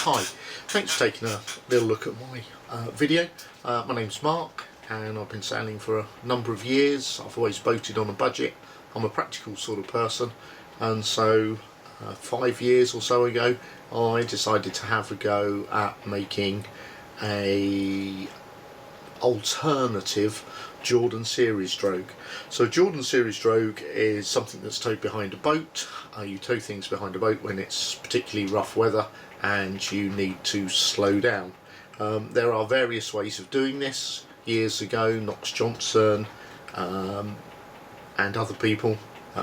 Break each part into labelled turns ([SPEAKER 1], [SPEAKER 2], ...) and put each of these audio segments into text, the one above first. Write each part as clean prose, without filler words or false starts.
[SPEAKER 1] Hi, thanks for taking a little look at my video. My name's Mark and I've been sailing for a number of years. I've always boated on a budget. I'm a practical sort of person, and so 5 years or so ago I decided to have a go at making a alternative Jordan series drogue. So Jordan series drogue is something that's towed behind a boat. You tow things behind a boat when it's particularly rough weather and you need to slow down. There are various ways of doing this. Years ago, Knox Johnson and other people,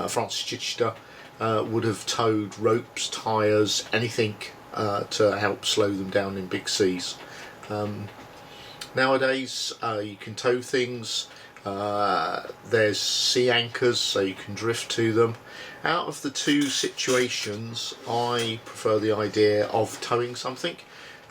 [SPEAKER 1] Francis Chichester, would have towed ropes, tyres, anything to help slow them down in big seas. Nowadays you can tow things, there's sea anchors so you can drift to them. Out of the two situations I prefer the idea of towing something.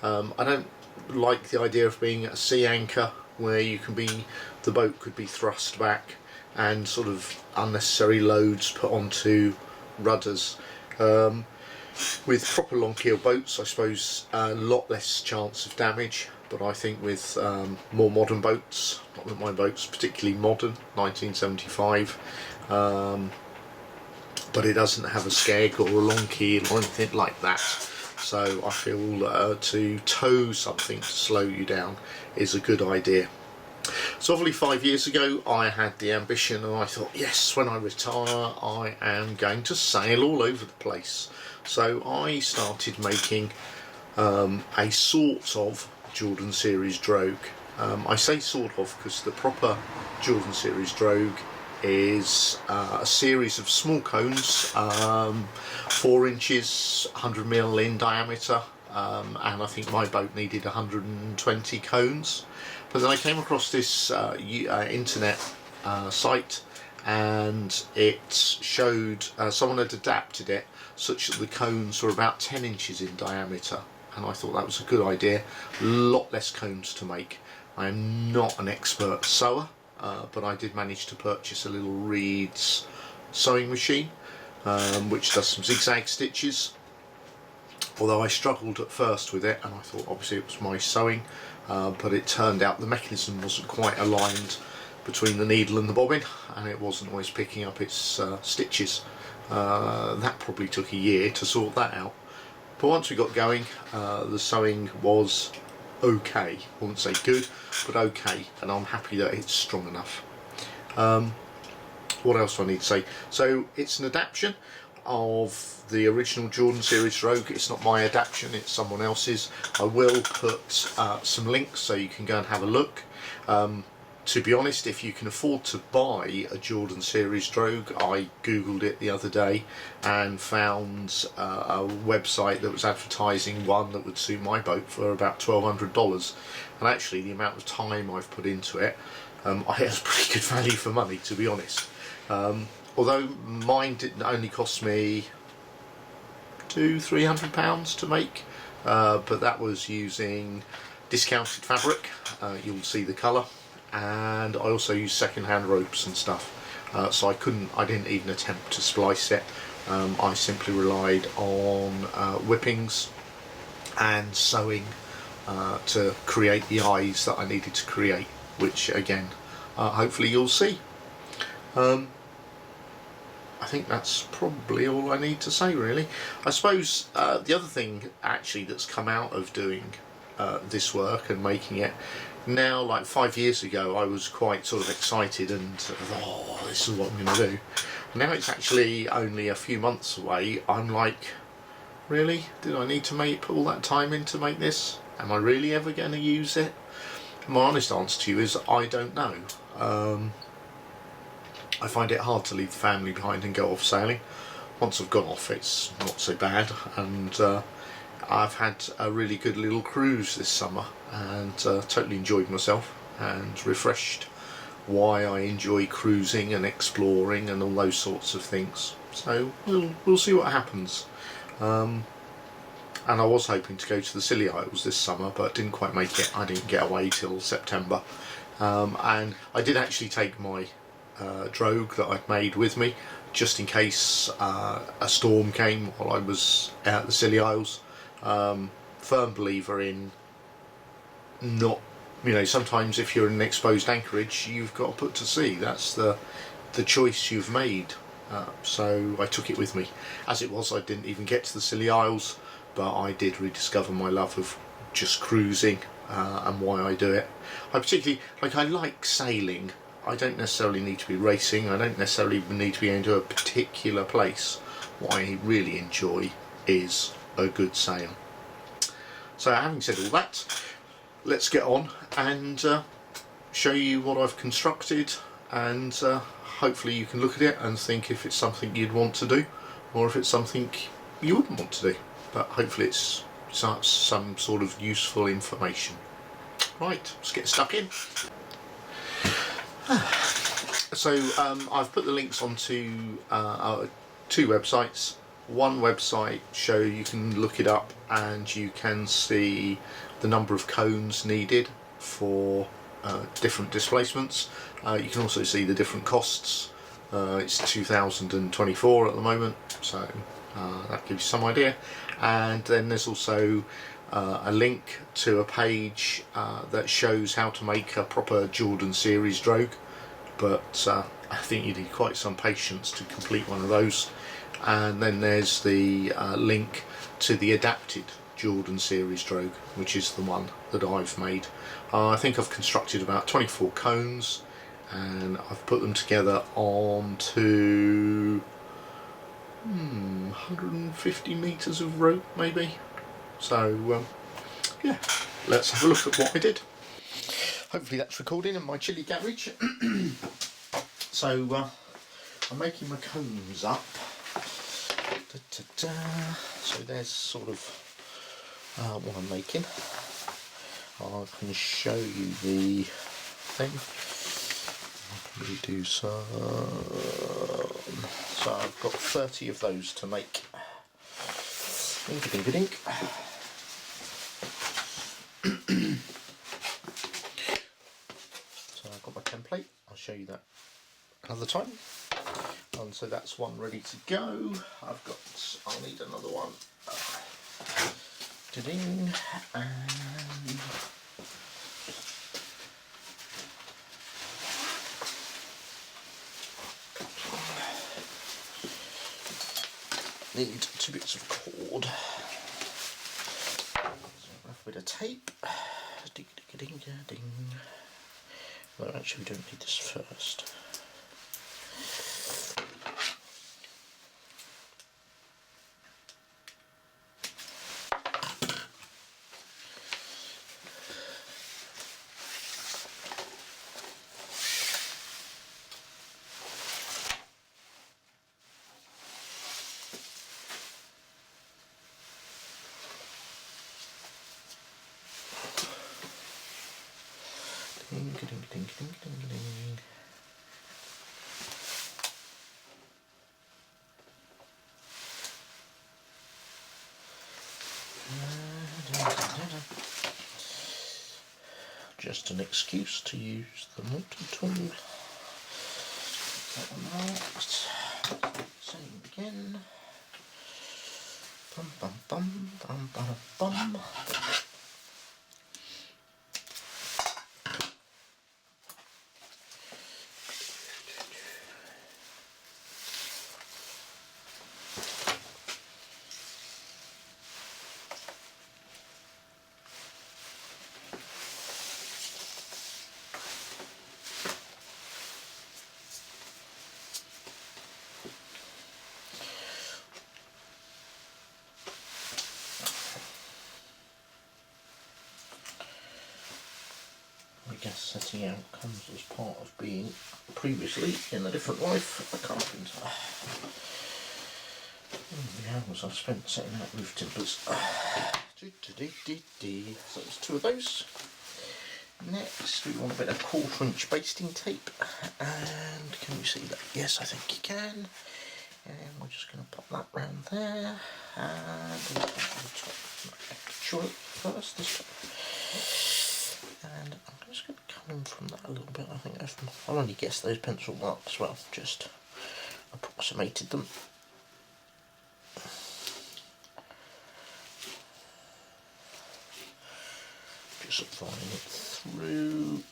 [SPEAKER 1] I don't like the idea of being a sea anchor where the boat could be thrust back and sort of unnecessary loads put onto rudders. With proper long keel boats I suppose a lot less chance of damage, but I think with more modern boats, not that my boat's particularly modern, 1975, but it doesn't have a skeg or a long keel or anything like that, so I feel to tow something to slow you down is a good idea. So obviously 5 years ago I had the ambition and I thought, yes, when I retire I am going to sail all over the place. So I started making a sort of Jordan series drogue. I say sort of because the proper Jordan series drogue is a series of small cones, 4 inches, 100mm in diameter, and I think my boat needed 120 cones. But then I came across this internet site, and it showed someone had adapted it such that the cones were about 10 inches in diameter, and I thought that was a good idea. A lot less cones to make. I am not an expert sewer, but I did manage to purchase a little Reed's sewing machine which does some zigzag stitches, although I struggled at first with it and I thought obviously it was my sewing, but it turned out the mechanism wasn't quite aligned between the needle and the bobbin and it wasn't always picking up its stitches. That probably took a year to sort that out, but once we got going the sewing was okay. I wouldn't say good, but okay, and I'm happy that it's strong enough. What else do I need to say? So it's an adaptation of the original Jordan series drogue. It's not my adaptation, it's someone else's. I will put some links so you can go and have a look. To be honest, if you can afford to buy a Jordan series drogue, I googled it the other day and found a website that was advertising one that would suit my boat for about $1,200, and actually the amount of time I've put into it, I think it's pretty good value for money, to be honest. Although mine didn't only cost me £200–300 to make, but that was using discounted fabric. You'll see the colour. And I also use second-hand ropes and stuff, so I didn't even attempt to splice it. I simply relied on whippings and sewing to create the eyes that I needed to create, which again hopefully you'll see. I think that's probably all I need to say, really. I suppose the other thing actually that's come out of doing this work and making it now, like 5 years ago I was quite sort of excited and oh, this is what I'm going to do. Now it's actually only a few months away. I'm like, really? Did I need to put all that time in to make this? Am I really ever going to use it? My honest answer to you is I don't know. I find it hard to leave the family behind and go off sailing. Once I've gone off it's not so bad, and I've had a really good little cruise this summer and totally enjoyed myself and refreshed why I enjoy cruising and exploring and all those sorts of things. So we'll see what happens. And I was hoping to go to the Scilly Isles this summer, but didn't quite make it. I didn't get away till September. And I did actually take my drogue that I'd made with me, just in case a storm came while I was out at the Scilly Isles. firm believer in not, you know, sometimes if you're in an exposed anchorage, you've got to put to sea. That's the choice you've made. So I took it with me. As it was, I didn't even get to the Scilly Isles, but I did rediscover my love of just cruising and why I do it. I particularly I like sailing. I don't necessarily need to be racing. I don't necessarily need to be going to a particular place. What I really enjoy is a good sail. So having said all that, let's get on and show you what I've constructed, and hopefully you can look at it and think if it's something you'd want to do, or if it's something you wouldn't want to do. But hopefully it's some sort of useful information. Right, let's get stuck in. So I've put the links onto two websites. One website you can look it up and you can see the number of cones needed for different displacements. You can also see the different costs. It's 2024 at the moment, so that gives you some idea. And then there's also a link to a page that shows how to make a proper Jordan series drogue, but I think you need quite some patience to complete one of those. And then there's the link to the adapted Jordan series drogue, which is the one that I've made. I think I've constructed about 24 cones, and I've put them together onto 150 metres of rope maybe. So yeah, let's have a look at what I did. Hopefully that's recording in my chilly garage. So I'm making my cones up. So there's sort of what I'm making. I can show you the thing. We do some. So I've got 30 of those to make. Dink dink dink. So I've got my template. I'll show you that another time. And so that's one ready to go. I'll need another one. Ding, and need 2 bits of cord. So a bit of tape. Ding, ding, ding, ding. Well, actually, we don't need this first. Ding, ding, ding, ding, ding, ding. Just an excuse to use the multi-tool. That one out. Same again. Bum bum bum bum bum bum. Gas setting out comes as part of being previously in a different life a carpenter. The hours I've spent setting out roof timbers. So there's 2 of those. Next we want a bit of 1/4 inch basting tape, and can you see that? Yes, I think you can. And we're just going to pop that round there, and we'll pop the top joint first. This time. And I'm just going to come in from that a little bit. I think I'll only guess those pencil marks. Well, just approximated them. just applying it through,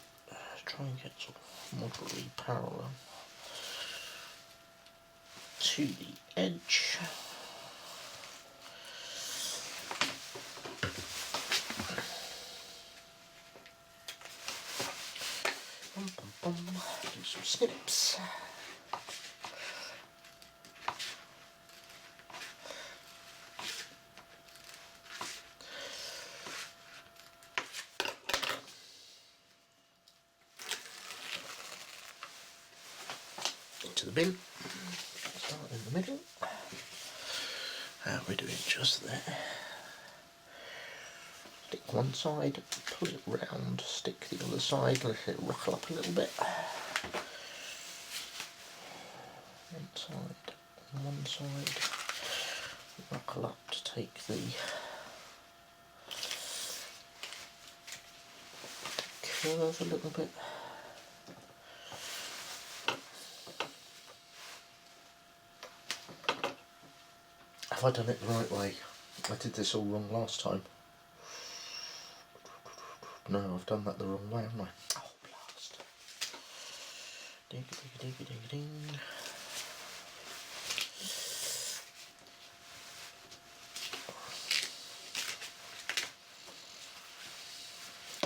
[SPEAKER 1] try and get sort of moderately parallel to the edge. Do some snips. Into the bin. Start in the middle. How we're doing just there. Stick one side, pull it round, stick the other side, let it ruffle up a little bit. One side, ruffle up to take the curve a little bit. Have I done it the right way? I did this all wrong last time. No, I've done that the wrong way, haven't I? Oh, blast. Ding, ding, ding, ding, ding.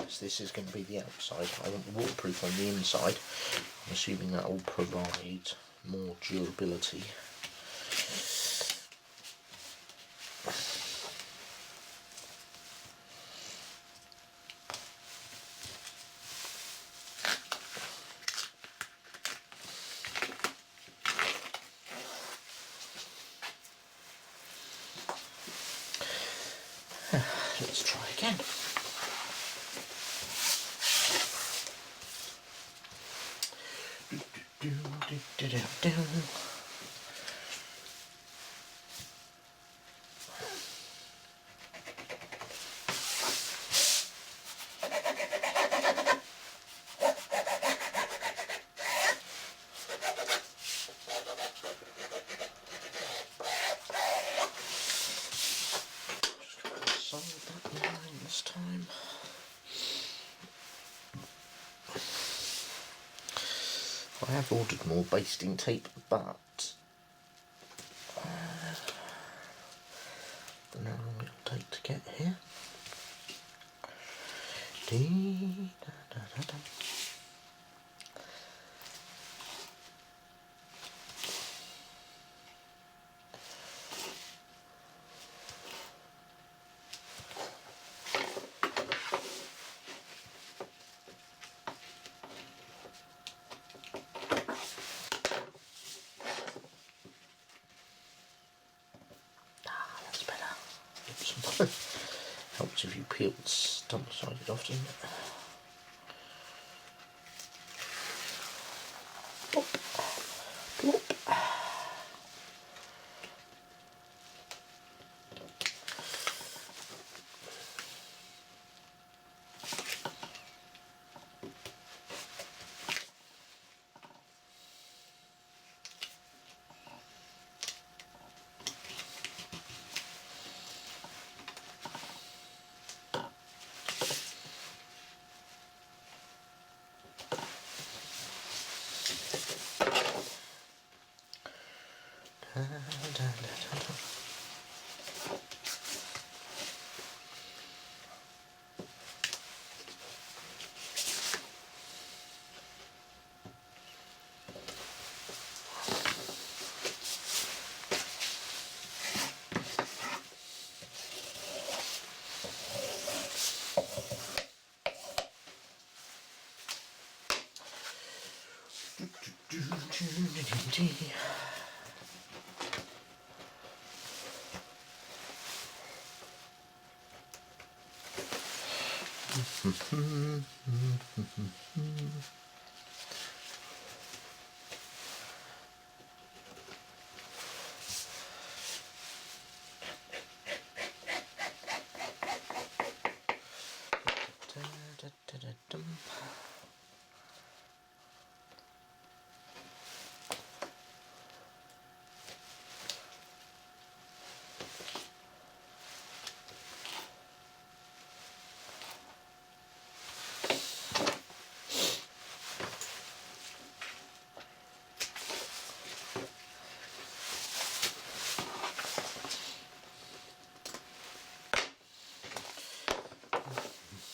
[SPEAKER 1] So this is going to be the outside. I want the waterproof on the inside. I'm assuming that will provide more durability. Let's try again. This time. I have ordered more basting tape, but I don't know how long it'll take to get here. That's better. Helps if you peel the double sided off, doesn't it?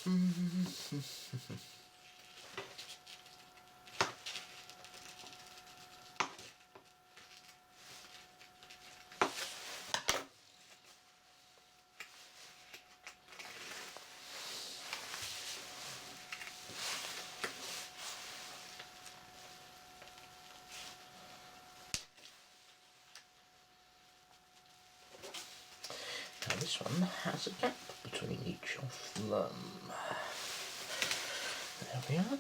[SPEAKER 1] Now this one has a gap between each of them. There we are.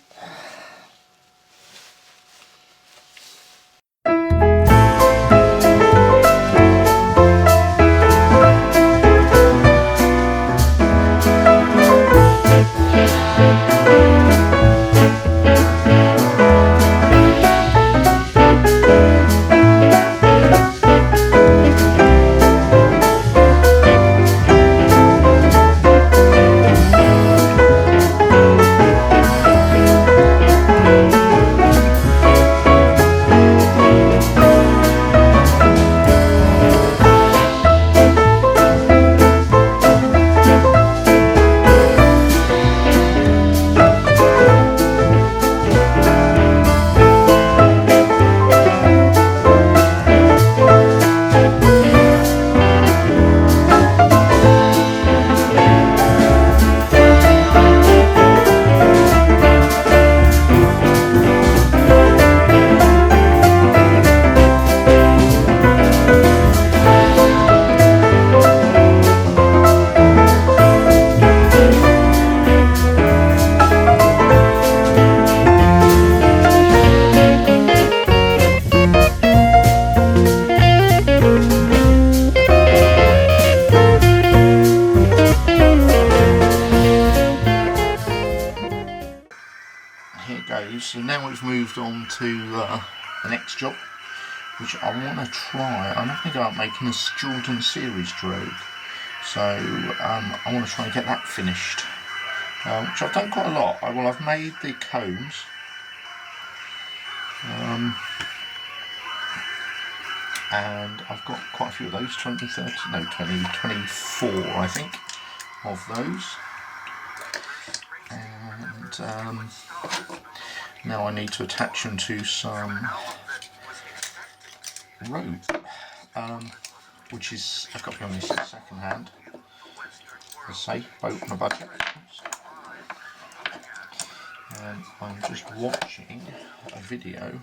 [SPEAKER 1] Here it goes. So now we've moved on to the next job, which I want to try. I'm not thinking about making a Jordan series Drogue, so I want to try and get that finished, which I've done quite a lot. I've made the combs, and I've got quite a few of those, 24 I think of those. And now I need to attach them to some rope, which is, I've got to be honest, second hand, as I say, boat on a budget. And I'm just watching a video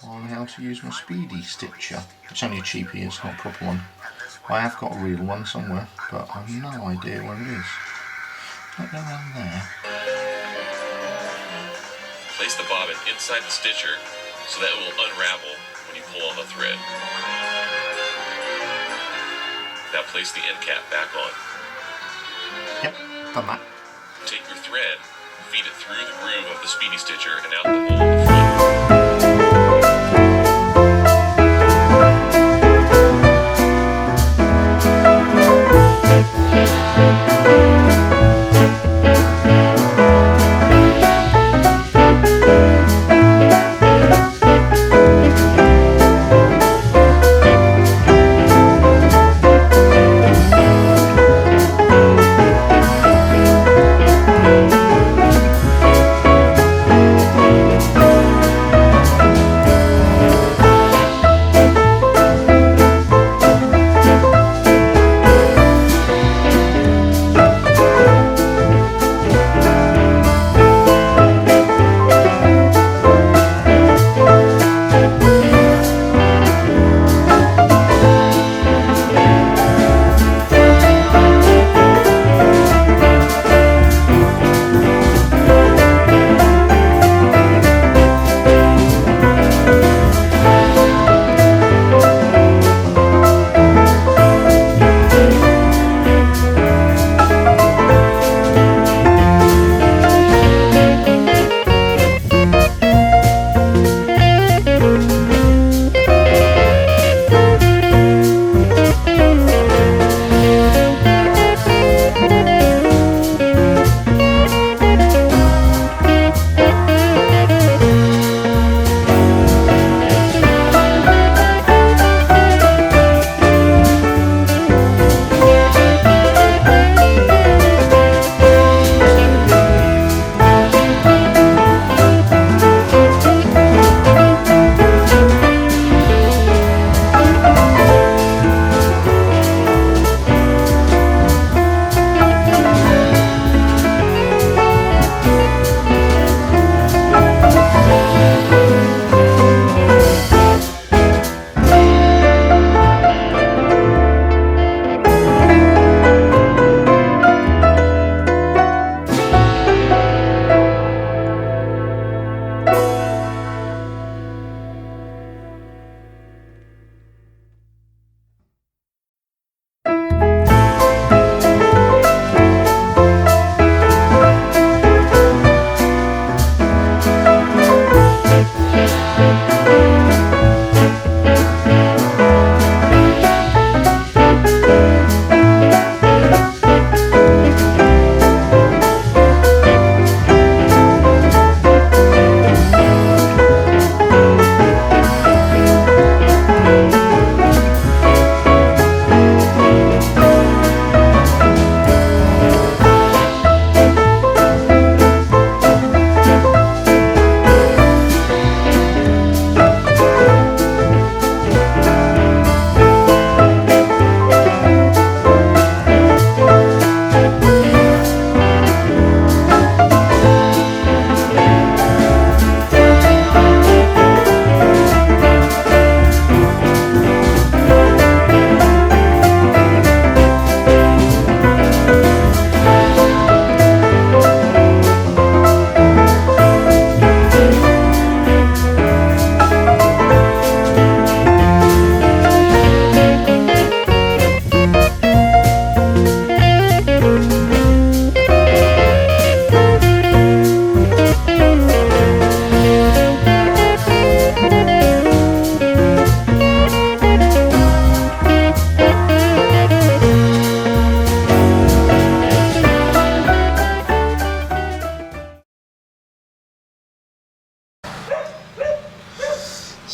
[SPEAKER 1] on how to use my speedy stitcher. It's only a cheapie, it's not a proper one. I have got a real one somewhere, but I've no idea where it is. Might go around there.
[SPEAKER 2] Place the bobbin inside the stitcher so that it will unravel when you pull on the thread. Now place the end cap back on.
[SPEAKER 1] Yep, done that.
[SPEAKER 2] Take your thread, feed it through the groove of the speedy stitcher and out the hole in the front.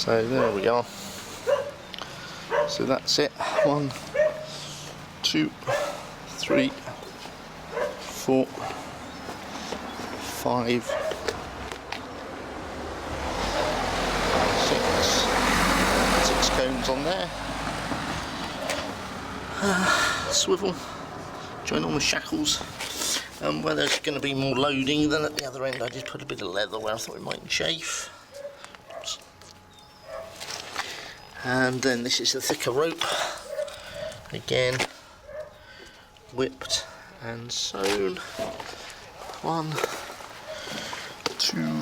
[SPEAKER 1] So there we are. So that's it. 1, 2, 3, 4, 5, 6 cones on there. Swivel, ginormous shackles. Where there's going to be more loading than at the other end, I did put a bit of leather where I thought it might chafe. Oops. And then this is the thicker rope, again whipped and sewn. 1, 2,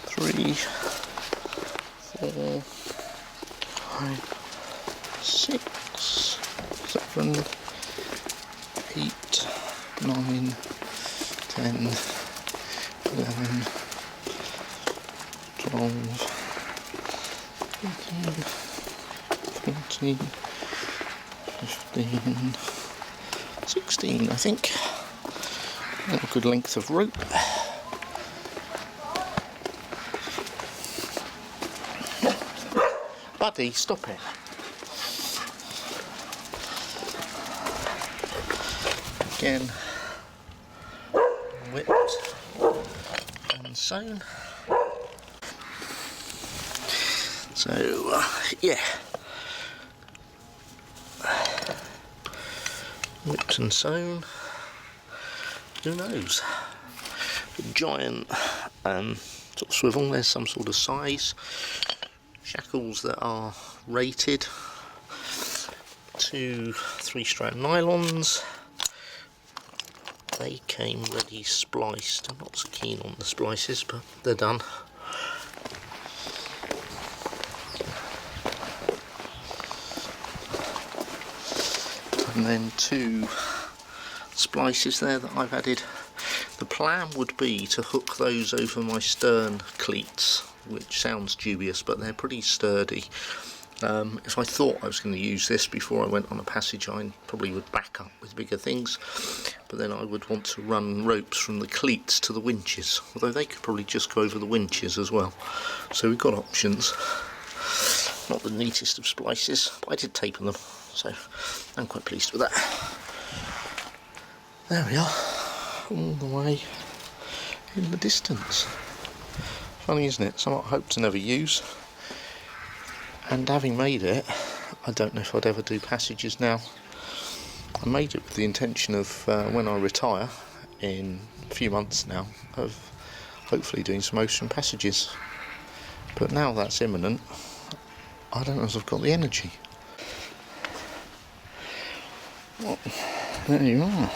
[SPEAKER 1] 3, 4, 5, 6, 7, 8, 9, 10, 11, 12, 13, 14, 15, 16, I think. A good length of rope. Buddy, stop it. Again, whipped and sewn. So, yeah. Whipped and sewn. Who knows? A giant sort of swivel. There's some sort of size. Shackles that are rated. 2 3-strand nylons. They came ready spliced. I'm not so keen on the splices, but they're done. And then 2 splices there that I've added. The plan would be to hook those over my stern cleats, which sounds dubious, but they're pretty sturdy. If I thought I was going to use this before I went on a passage, I probably would back up with bigger things, but then I would want to run ropes from the cleats to the winches, although they could probably just go over the winches as well. So we've got options. Not the neatest of splices, but I did taper them, so I'm quite pleased with that. There we are, all the way in the distance. Funny, isn't it? Something I hope to never use. And having made it, I don't know if I'd ever do passages now. I made it with the intention of when I retire in a few months now, of hopefully doing some ocean passages. But now that's imminent, I don't know if I've got the energy. Well, there you are.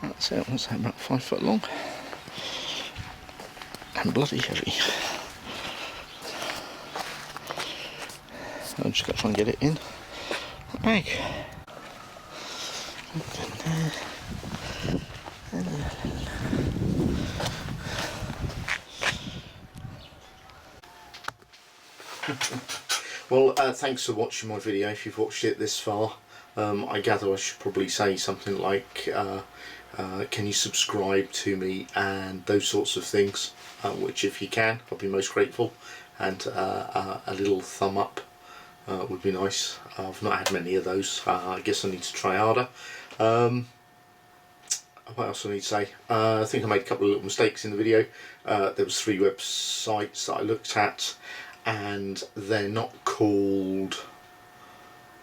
[SPEAKER 1] That's it. What's that, about 5 foot long? And bloody heavy. I've just got to try and get it in the bag. Well, thanks for watching my video. If you've watched it this far, I gather I should probably say something like can you subscribe to me and those sorts of things, which if you can, I'll be most grateful, and a little thumb up would be nice. I've not had many of those. I guess I need to try harder. What else I need to say? I think I made a couple of little mistakes in the video. There was 3 websites that I looked at, and they're not called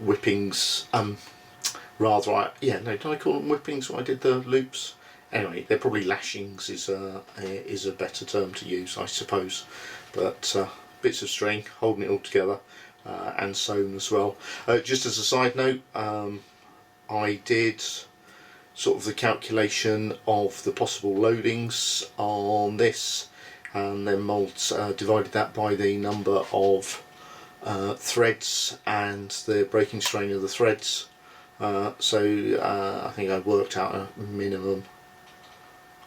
[SPEAKER 1] whippings. Did I call them whippings when I did the loops? Anyway, they're probably lashings is a better term to use, I suppose. But bits of string holding it all together, and sewn as well. Just as a side note, I did sort of the calculation of the possible loadings on this, and then divided that by the number of threads and the breaking strain of the threads. So I think I worked out a minimum.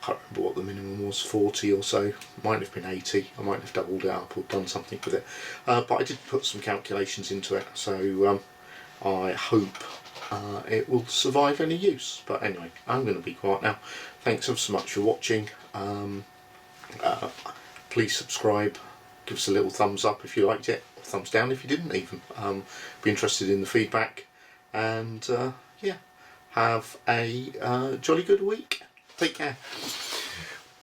[SPEAKER 1] I can't remember what the minimum was, 40 or so, might have been 80, I might have doubled it up or done something with it, but I did put some calculations into it, so I hope it will survive any use. But anyway, I'm going to be quiet now. Thanks ever so much for watching. Please subscribe, give us a little thumbs up if you liked it, or thumbs down if you didn't even. Be interested in the feedback, and yeah, have a jolly good week. Take care.